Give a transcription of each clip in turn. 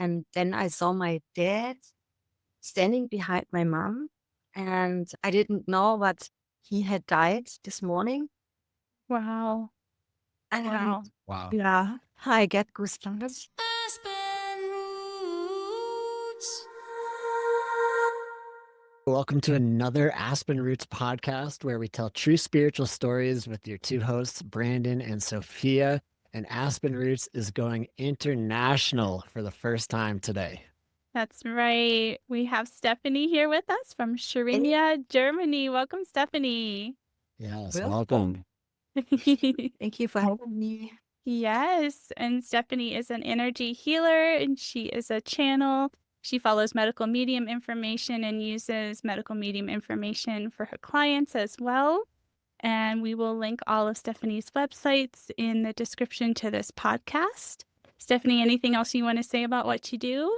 And then I saw my dad standing behind my mom, and I didn't know but he had died this morning. Wow. And Wow. Wow. yeah, I get goosebumps. Aspen Roots. Welcome to another Aspen Roots podcast where we tell true spiritual stories with your two hosts, Brandon and Sophia. And Aspen Roots is going international for the first time today. That's right. We have Stephanie here with us from Thuringia, Germany. Welcome, Stephanie. Yes, Welcome. welcome. Thank you for having me. Yes, and Stephanie is an energy healer and she is a channel. She follows medical medium information and uses medical medium information for her clients as well. And we will link all of Stephanie's websites in the description to this podcast. Stephanie, anything else you want to say about what you do?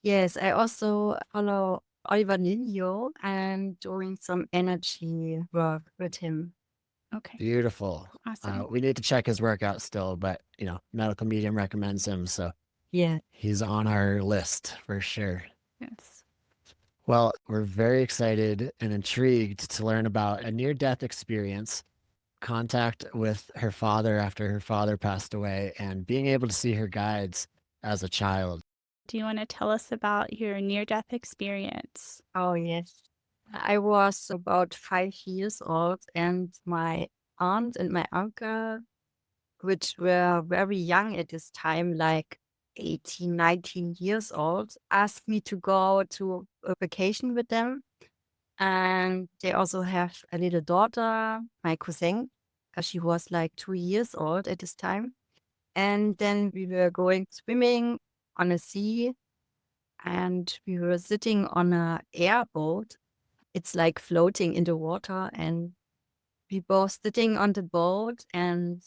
Yes, I also follow Oliver Nilio and doing some energy work with him. Okay, Beautiful. awesome. We need to check his work out still, but medical medium recommends him, so Yeah. he's on our list for sure. Yes. Well, we're very excited and intrigued to learn about a near-death experience, contact with her father after her father passed away, and being able to see her guides as a child. Do you want to tell us about your near-death experience? Oh, yes. I was about 5 years old, and my aunt and my uncle, which were very young at this time, like 18, 19 years old, asked me to go to a vacation with them. And they also have a little daughter, my cousin, she was like 2 years old at this time. And then we were going swimming on a sea, and we were sitting on a airboat. It's like floating in the water, and we both sitting on the boat, and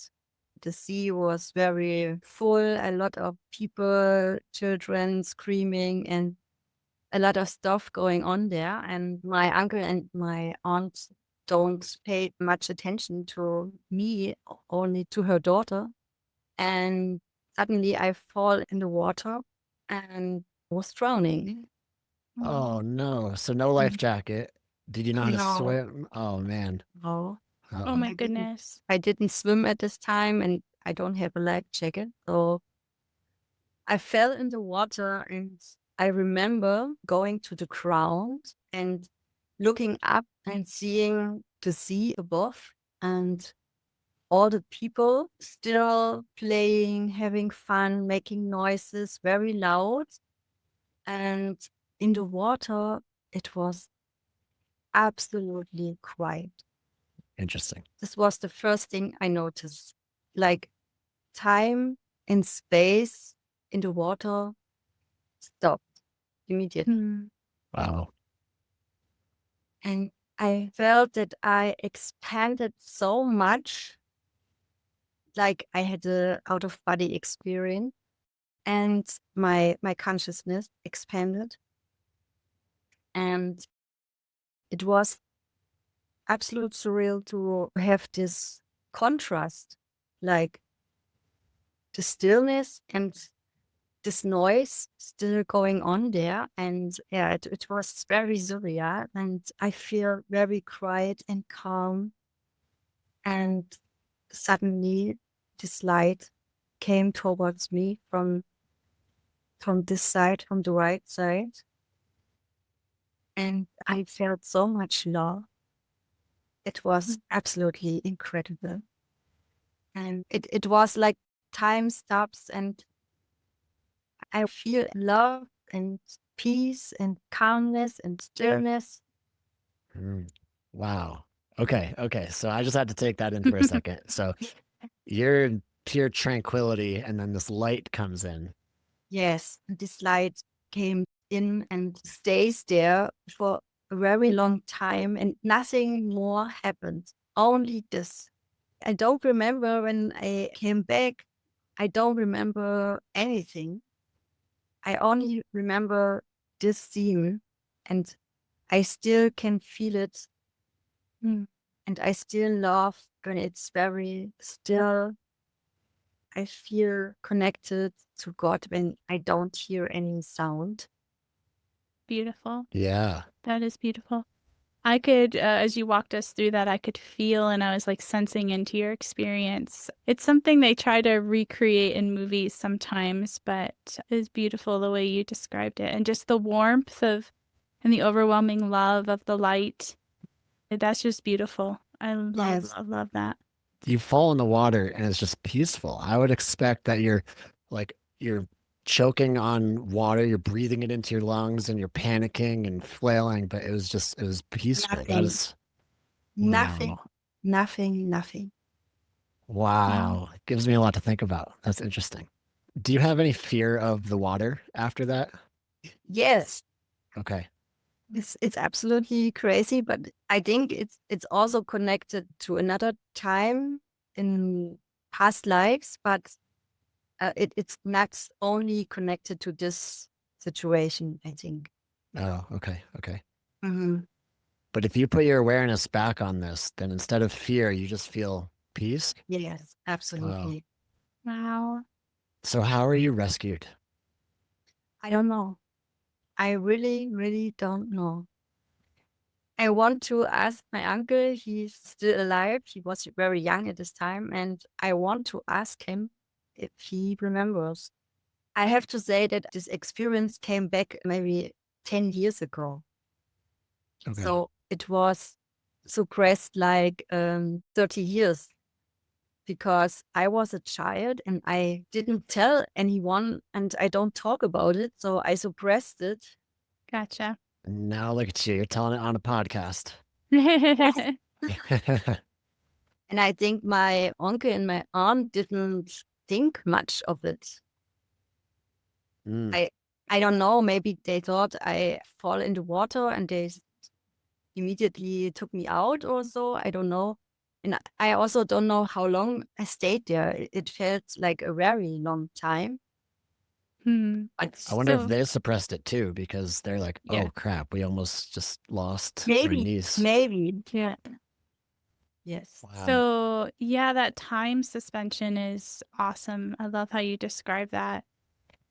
the sea was very full, a lot of people, children screaming, and a lot of stuff going on there. And my uncle and my aunt don't pay much attention to me, only to her daughter. And suddenly I fall in the water and was drowning. Oh no. So no life jacket. Did you know how to No, swim? Oh man. no. Oh Uh-oh. my goodness. I didn't swim at this time, and I don't have a life jacket. So I fell in the water, and I remember going to the ground and looking up and seeing the sea above, and all the people still playing, having fun, making noises very loud. And in the water, it was absolutely quiet. Interesting. This was the first thing I noticed. Like time and space in the water stopped immediately. Hmm. Wow. And I felt that I expanded so much, like I had a out of body experience, and my consciousness expanded. And it was absolute surreal to have this contrast, like the stillness and this noise still going on there. And yeah, it was very surreal. And I feel very quiet and calm. And suddenly this light came towards me from this side, from the right side. And I felt so much love. It was absolutely incredible. And it was like time stops, and I feel love and peace and calmness and stillness. Mm. Wow. Okay. So I just had to take that in for a second. So you're in pure tranquility, and then this light comes in. Yes, and this light came in and stays there for a very long time, and nothing more happened. Only this. I don't remember when I came back. I don't remember anything. I only remember this scene, and I still can feel it. Hmm. And I still love when it's very still I feel connected to God when I don't hear any sound. Beautiful. Yeah. That is beautiful. I could, as you walked us through that, I could feel and I was like sensing into your experience. It's something they try to recreate in movies sometimes, but it's beautiful the way you described it. And just the warmth of and the overwhelming love of the light. That's just beautiful. I Yes. love that. You fall in the water and it's just peaceful. I would expect that you're choking on water, you're breathing it into your lungs and you're panicking and flailing, but it was peaceful. That Nothing. is Nothing. wow. Nothing. Wow. Wow. It gives me a lot to think about. That's interesting. Do you have any fear of the water after that? Yes. Okay. It's absolutely crazy, but I think it's also connected to another time in past lives, but it's not only connected to this situation, I think. Oh, okay. Okay. Hmm. But if you put your awareness back on this, then instead of fear, you just feel peace. Yes, Wow. absolutely. Wow. So how are you rescued? I don't know. I really don't know. I want to ask my uncle. He's still alive. He was very young at this time, and I want to ask him if he remembers. I have to say that this experience came back maybe 10 years ago. Okay. So it was suppressed like 30 years because I was a child and I didn't tell anyone and I don't talk about it. So I suppressed it. Gotcha. Now look at you. You're telling it on a podcast. And I think my uncle and my aunt didn't think much of it. Mm. I don't know. Maybe they thought I fall into water and they immediately took me out or so. I don't know. And I also don't know how long I stayed there. It felt like a very long time. Hmm. But I wonder if So, they suppressed it too because they're like, yeah. oh crap, we almost just lost our maybe, niece. maybe, Yeah. yes. Wow. So, yeah, that time suspension is awesome. I love how you describe that.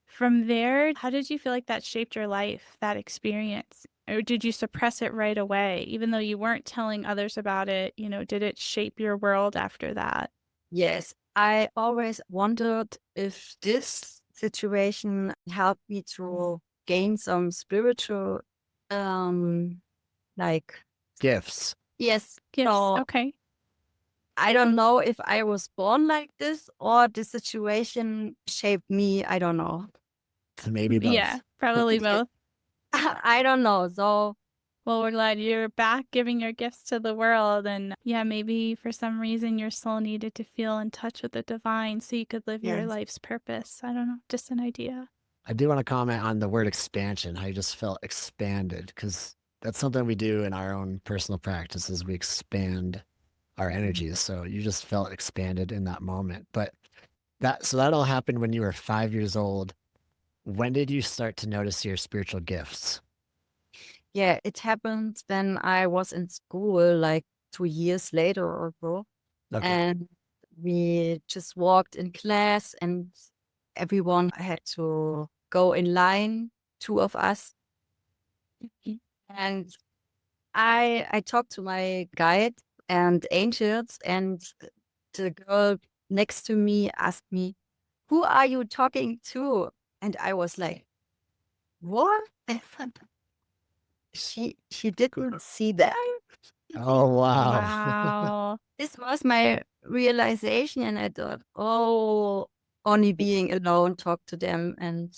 From there, how did you feel like that shaped your life, that experience? Or did you suppress it right away? Even though you weren't telling others about it, did it shape your world after that? Yes. I always wondered if this situation helped me to gain some spiritual, like, Gifts. yes. Gifts. So Okay. I don't know if I was born like this or the situation shaped me. I don't know. Maybe both. Yeah, probably both. I don't know. So Well, we're glad you're back giving your gifts to the world. And yeah, maybe for some reason your soul needed to feel in touch with the divine so you could live your yes, life's purpose. I don't know, just an idea. I do want to comment on the word expansion, how you just felt expanded, because that's something we do in our own personal practices. We expand our energies. So you just felt expanded in that moment. But that all happened when you were 5 years old. When did you start to notice your spiritual gifts? yeah, it happened when I was in school, like 2 years later or so. Okay. And we just walked in class and everyone had to go in line, two of us. And I talked to my guide and angels, and the girl next to me asked me, "Who are you talking to?" And I was like, "What?" She didn't see that. Oh, wow. Wow. This was my realization, and I thought, oh, only being alone, talk to them, and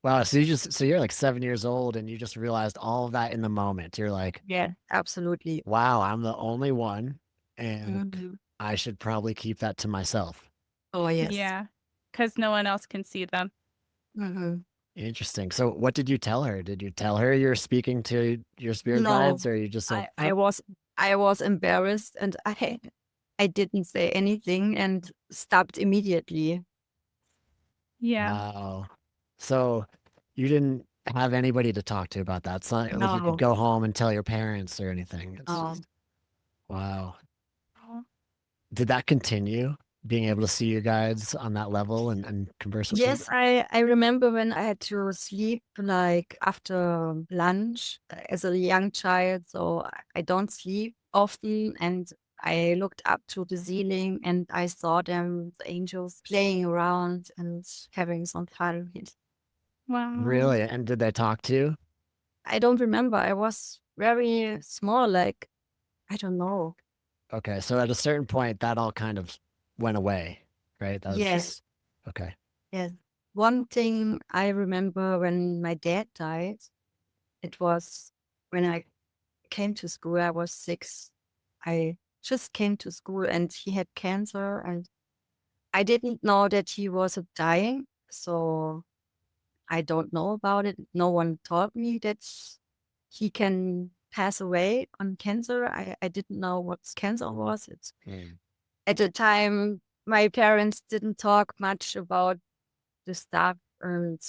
Wow. So you're like 7 years old and you just realized all of that in the moment. You're like, yeah, absolutely. wow, I'm the only one and Mhm. I should probably keep that to myself. Oh yes. Yeah, because no one else can see them. Mhm. Interesting. So what did you tell her? Did you tell her you're speaking to your spirit No, guides or you just said, I was embarrassed, and I didn't say anything and stopped immediately. Yeah. wow. So you didn't have anybody to talk to about that. It's not like you could No, go home and tell your parents or anything. It's no. just, wow. Oh, Did that continue? being able to see your guides on that level and converse with them? Yes, I remember when I had to sleep like after lunch as a young child, so I don't sleep often, and I looked up to the ceiling and I saw them, the angels, playing around and having some fun. Wow. Really? And did they talk to you? I don't remember. I was very small, like, I don't know. Okay, so at a certain point, that all kind of went away, right? That was Yes, just okay. yes. One thing I remember when my dad died, it was when I came to school. I was 6. I just came to school and he had cancer, and I didn't know that he was dying. So I don't know about it. No one told me that he can pass away on cancer. I didn't know what cancer was. At the time, my parents didn't talk much about the stuff. And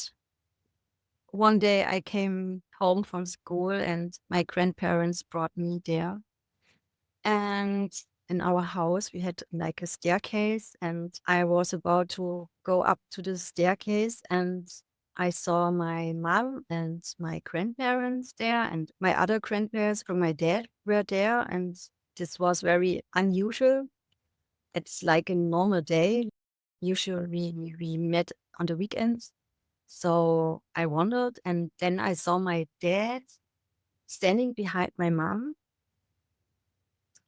one day I came home from school and my grandparents brought me there. And in our house, we had like a staircase, and I was about to go up to the staircase, and I saw my mom and my grandparents there, and my other grandparents from my dad were there. And this was very unusual. It's like a normal day. Usually we met on the weekends. So I wondered, and then I saw my dad standing behind my mom,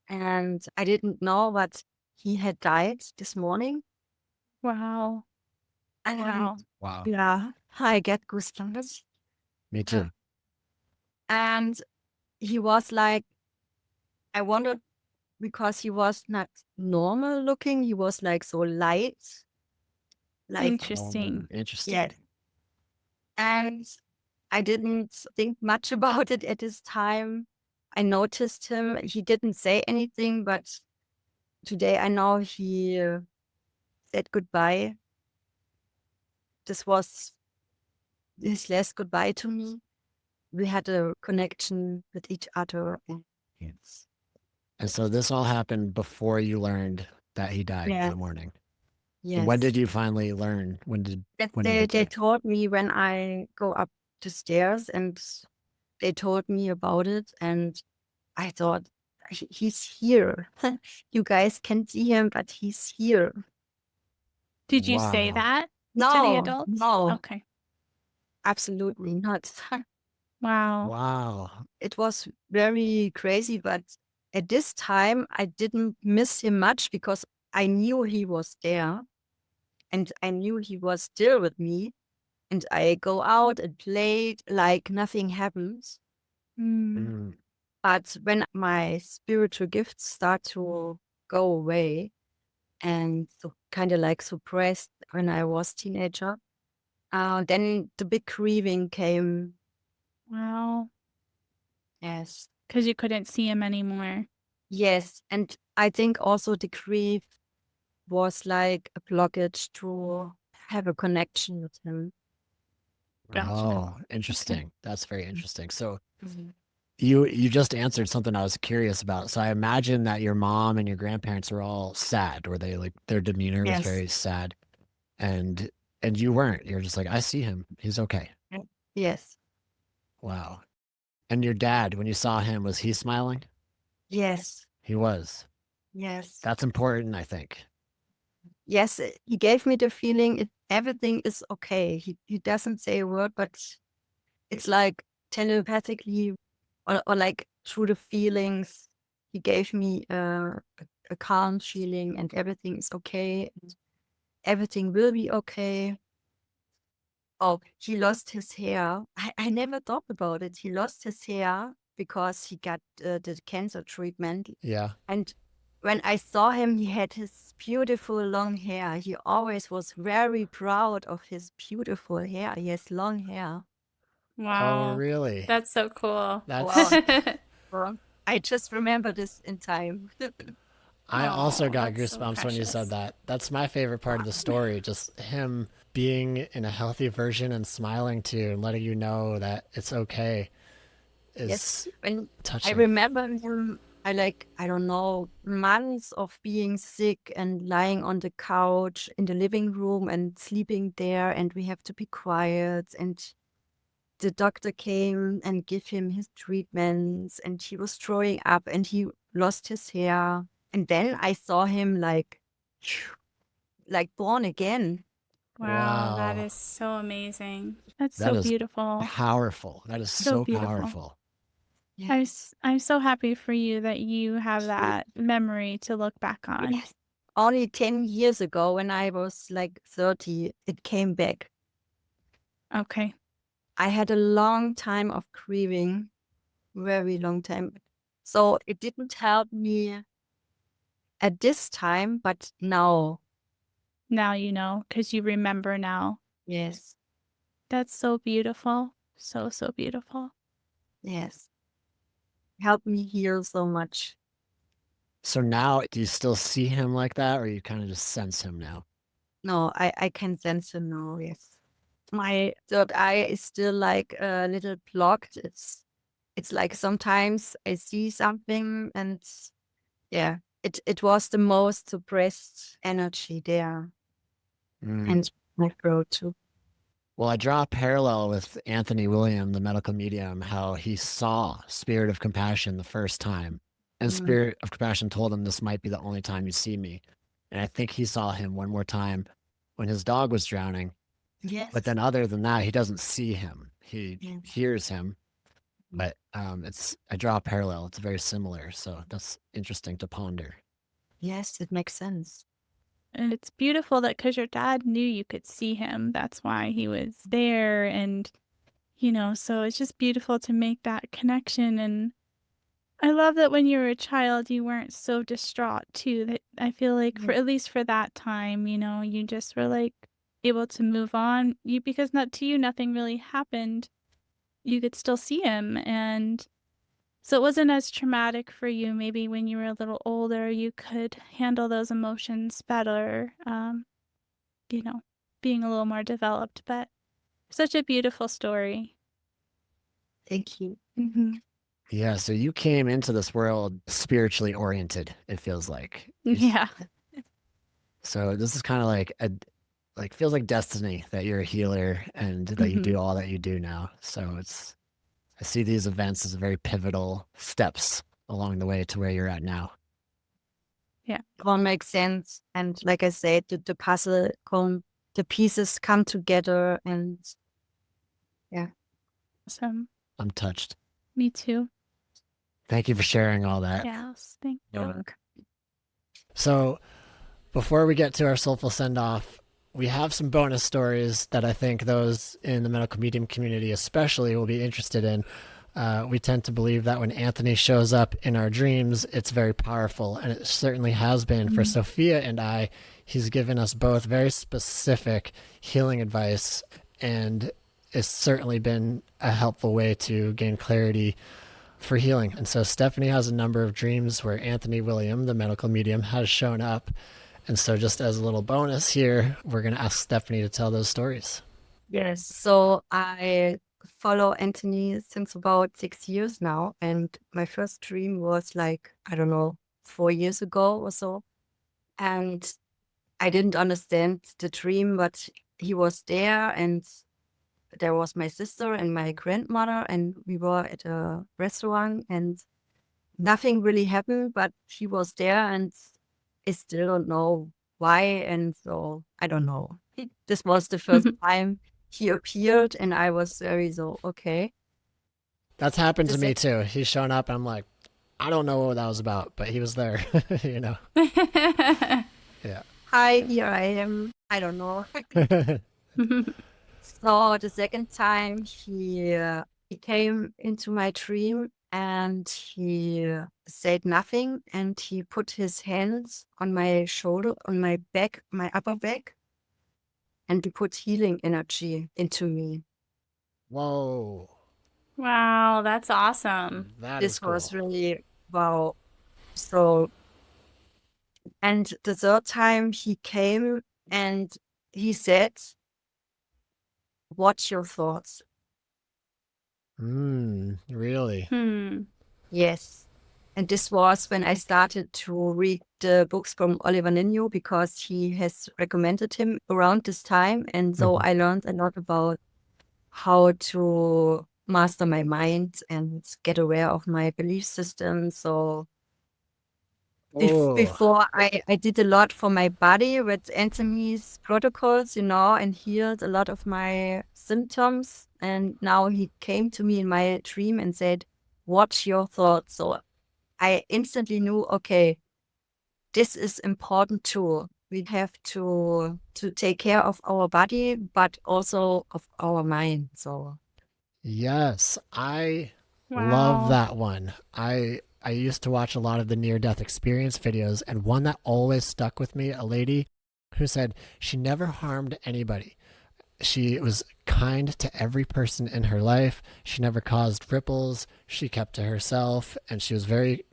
and I didn't know, but he had died this morning. Wow. And Wow. Wow. yeah, I get goosebumps. Me too. And he was like, I wondered because he was not normal looking. He was like so light, like, Interesting. Interesting. yeah. And I didn't think much about it at this time. I noticed him. He didn't say anything, but today I know he said goodbye. This was his last goodbye to me. We had a connection with each other. And yes. And so this all happened before you learned that he died in Yeah. the morning. Yes. When did you finally learn? When did They he die? told me when I go up the stairs, and they told me about it, and I thought, He's here. You guys can see him, but he's here." Did you say Wow. that to the No, adults? no, Okay. absolutely not. Wow. Wow. It was very crazy, but at this time, I didn't miss him much because I knew he was there, and I knew he was still with me. And I go out and played like nothing happens. Mm. Mm. But when my spiritual gifts start to go away, and so kind of like suppressed when I was teenager, then the big grieving came. Wow. Yes. Because you couldn't see him anymore. Yes. And I think also the grief was like a blockage to have a connection with him. Gotcha. Oh, interesting. That's very interesting. So Mhm. you just answered something I was curious about. So I imagine that your mom and your grandparents were all sad, or they like their demeanor was Yes. very sad, and you weren't. You're just like, I see him. He's okay. Yes. Wow. And your dad, when you saw him, was he smiling? Yes. He was. Yes. That's important, I think. Yes. He gave me the feeling everything is okay. He doesn't say a word, but it's like telepathically, or like through the feelings. He gave me a calm feeling, and everything is okay. And everything will be okay. Oh, he lost his hair. I never thought about it. He lost his hair because he got the cancer treatment. Yeah. And when I saw him, he had his beautiful long hair. He always was very proud of his beautiful hair. He has long hair. Wow. Oh, really? That's so cool. That's Well, I just remember this in time. I also Aw, got that's so goosebumps when you said precious. that. That's my favorite part of the story, just him being in a healthy version and smiling to you and letting you know that it's okay Yes, is when I touching. remember him I don't know, months of being sick and lying on the couch in the living room and sleeping there, and we have to be quiet. And the doctor came and gave him his treatments, and he was throwing up and he lost his hair. And then I saw him like born again. Wow, that Wow. is so amazing. That's That so is beautiful. powerful. That is So so beautiful. powerful. I'm so happy for you that you have that memory to look back on. Yes. Only 10 years ago, when I was like 30, it came back. Okay. I had a long time of grieving, very long time. So it didn't help me at this time, but now, Now you know, because you remember now. yes, That's so beautiful. So, so beautiful. yes, helped me heal so much. So now, do you still see him like that, or you kind of just sense him now? No, I can sense it now, yes. My third eye is still like a little blocked. It's like sometimes I see something and yeah, it was the most suppressed energy there. Mm. And my throat too. Well, I draw a parallel with Anthony William, the medical medium, how he saw Spirit of Compassion the first time. And Mm. Spirit of Compassion told him, this might be the only time you see me. And I think he saw him one more time when his dog was drowning. Yes. But then other than that, he doesn't see him. He Yeah. hears him. But I draw a parallel. It's very similar. So that's interesting to ponder. Yes, it makes sense. And it's beautiful that because your dad knew you could see him, that's why he was there. And, so it's just beautiful to make that connection. And I love that when you were a child, you weren't so distraught too. That I feel like at least for that time, you just were like able to move on. Because not to you, nothing really happened. You could still see him, and so it wasn't as traumatic for you. Maybe when you were a little older, you could handle those emotions better. Being a little more developed. But such a beautiful story. Thank you. Mm-hmm. Yeah. So you came into this world spiritually oriented, it feels like. Yeah. So this is kind of like feels like destiny that you're a healer and that you do all that you do now. So I see these events as very pivotal steps along the way to where you're at now. Yeah. It all makes sense. And like I said, the puzzle the pieces come together and yeah. Awesome. I'm touched. Me too. Thank you for sharing all that. Yes. Thank you. So before we get to our Soulful Sendoff, we have some bonus stories that I think those in the medical medium community especially will be interested in. We tend to believe that when Anthony shows up in our dreams, it's very powerful, and it certainly has been for Sophia and I. He's given us both very specific healing advice, and it's certainly been a helpful way to gain clarity for healing. And so Stephanie has a number of dreams where Anthony William, the medical medium, has shown up. And so just as a little bonus here, we're going to ask Stephanie to tell those stories. Yes. So I follow Anthony since about 6 years now. And my first dream was like, I don't know, 4 years ago or so. And I didn't understand the dream, but he was there and there was my sister and my grandmother, and we were at a restaurant and nothing really happened, but she was there and I still don't know why. And so I don't know. This was the first time he appeared and I was very okay. That's happened to me too. He's shown up and I'm like, I don't know what that was about, but he was there, Yeah. Hi, here I am. I don't know. So the second time he came into my dream and he said nothing and he put his hands on my shoulder, on my back, my upper back, and he put healing energy into me. Whoa. Wow, that's awesome. This was really wow. So, and the third time he came and he said, "Watch your thoughts." Really? Yes. And this was when I started to read the books from Oliver Nino because he has recommended him around this time. And so Mhm. I learned a lot about how to master my mind and get aware of my belief system. So Oh, before I did a lot for my body with Anthony's protocols, and healed a lot of my symptoms. And now he came to me in my dream and said, watch your thoughts. So I instantly knew, okay, this is important too. We have to take care of our body, but also of our mind. So yes. I love Wow. that one. I used to watch a lot of the near death experience videos, and one that always stuck with me, a lady who said she never harmed anybody. She was kind to every person in her life. She never caused ripples. She kept to herself, and she was very,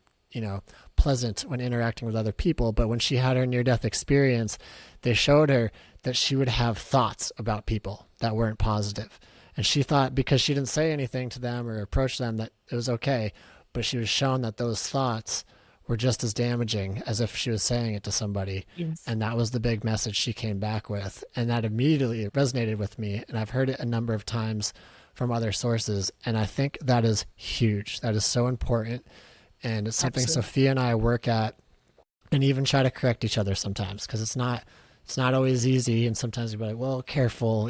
pleasant when interacting with other people. But when she had her near death experience, they showed her that she would have thoughts about people that weren't positive. And she thought because she didn't say anything to them or approach them that it was okay. But she was shown that those thoughts were just as damaging as if she was saying it to somebody. yes, And that was the big message she came back with. And that immediately resonated with me. And I've heard it a number of times from other sources. And I think that is huge. That is so important. And it's something absolutely. Sophia and I work at and even try to correct each other sometimes because it's not always easy. And sometimes we're like, well, careful,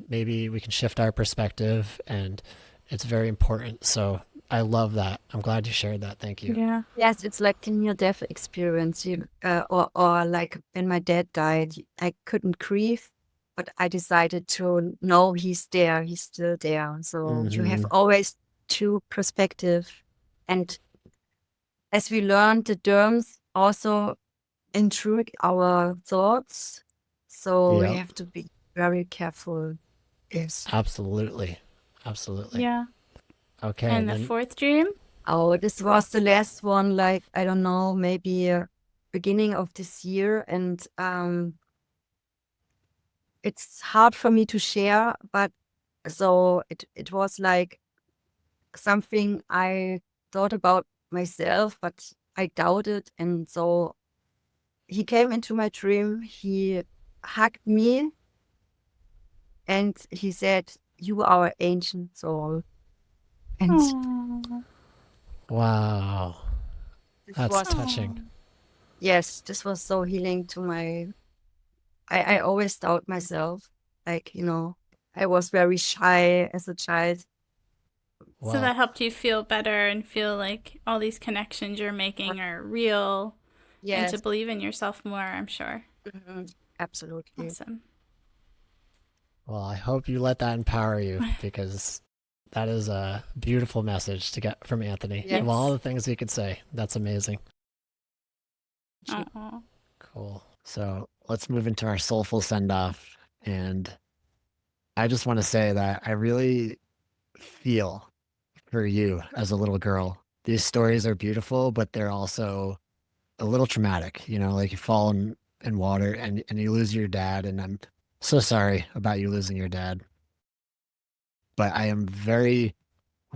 maybe we can shift our perspective. And it's very important. So I love that. I'm glad you shared that. Thank you. Yeah. Yes, it's like the near-death experience. Or like when my dad died, I couldn't grieve, but I decided to know he's there, he's still there. So you have Hmm. always two perspective. And as we learned, the terms also intrude our thoughts. So we Yep. have to be very careful. Yes. Absolutely. Absolutely. Yeah. Okay. And And the then, fourth dream? Oh, this was the last one, like, I don't know, maybe beginning of this year. And it's hard for me to share, but so it was like something I thought about myself, but I doubted. And so he came into my dream, he hugged me, and he said, "You are an ancient soul." And Oh. wow. this That's was, touching. Oh. yes, this was so healing to my. I always doubt myself. Like, I was very shy as a child. So Well, that helped you feel better and feel like all these connections you're making are real and to Yes, believe in yourself more, I'm sure. absolutely. Awesome. well, I hope you let that empower you because that is a beautiful message to get from Anthony. Of all Yes. the things he could say, that's amazing. Oh. Cool. So let's move into our soulful send off. And I just want to say that I really feel for you as a little girl. These stories are beautiful, but they're also a little traumatic. Like you fall in water and you lose your dad. And I'm so sorry about you losing your dad. But I am very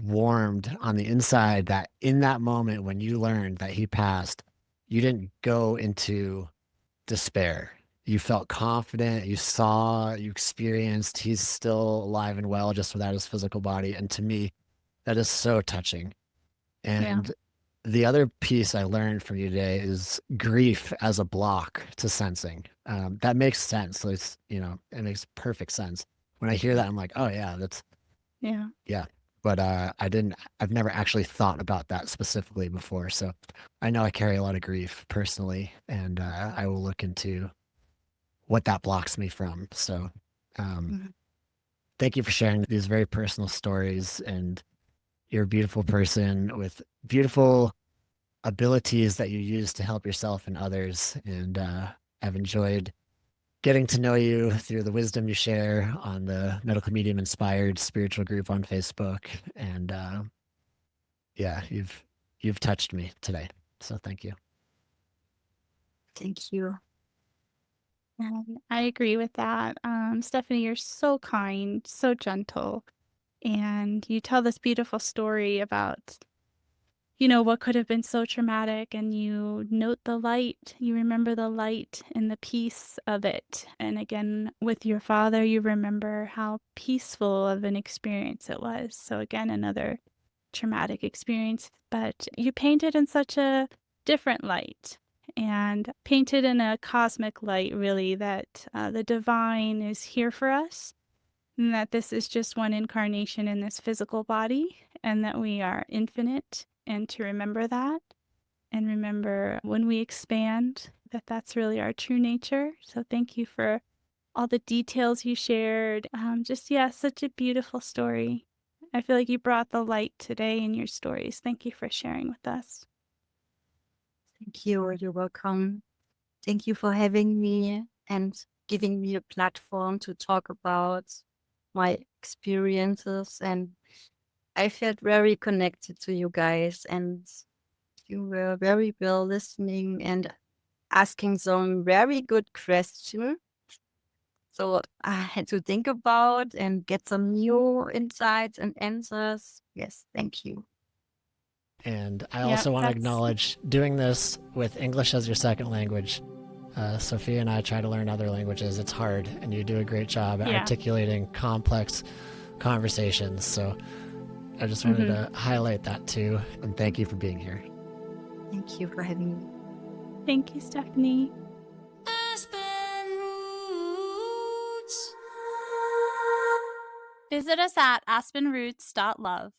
warmed on the inside that in that moment when you learned that he passed, you didn't go into despair. You felt confident, you experienced he's still alive and well just without his physical body. And to me, that is so touching. Yeah. And the other piece I learned from you today is grief as a block to sensing. That makes sense. So it makes perfect sense. When I hear that, I'm like, oh yeah, Yeah. yeah. But I've never actually thought about that specifically before. So I know I carry a lot of grief personally, and I will look into what that blocks me from. So um, Mhm. thank you for sharing these very personal stories. And you're a beautiful person with beautiful abilities that you use to help yourself and others. And I've enjoyed getting to know you through the wisdom you share on the Medical Medium Inspired Spiritual Group on Facebook. And yeah, you've touched me today. So thank you. Thank you. And I agree with that. Stephanie, you're so kind, so gentle. And you tell this beautiful story about what could have been so traumatic, and you note the light. You remember the light and the peace of it. And again, with your father, you remember how peaceful of an experience it was. So again, another traumatic experience, but you painted in such a different light and painted in a cosmic light, really, that the divine is here for us, and that this is just one incarnation in this physical body, and that we are infinite, and to remember that, and remember when we expand that that's really our true nature. So thank you for all the details you shared. Such a beautiful story. I feel like you brought the light today in your stories. Thank you for sharing with us. Thank you. You're welcome. Thank you for having me and giving me a platform to talk about my experiences. And I felt very connected to you guys, and you were very well listening and asking some very good questions. So I had to think about and get some new insights and answers. Yes, thank you. And I Yeah, also want to that's acknowledge doing this with English as your second language. Sophia and I try to learn other languages. It's hard, and you do a great job at Yeah. articulating complex conversations. So I just wanted to highlight that too. And thank you for being here. Thank you for having me. Thank you, Stephanie. Aspen Roots. Visit us at aspenroots.love.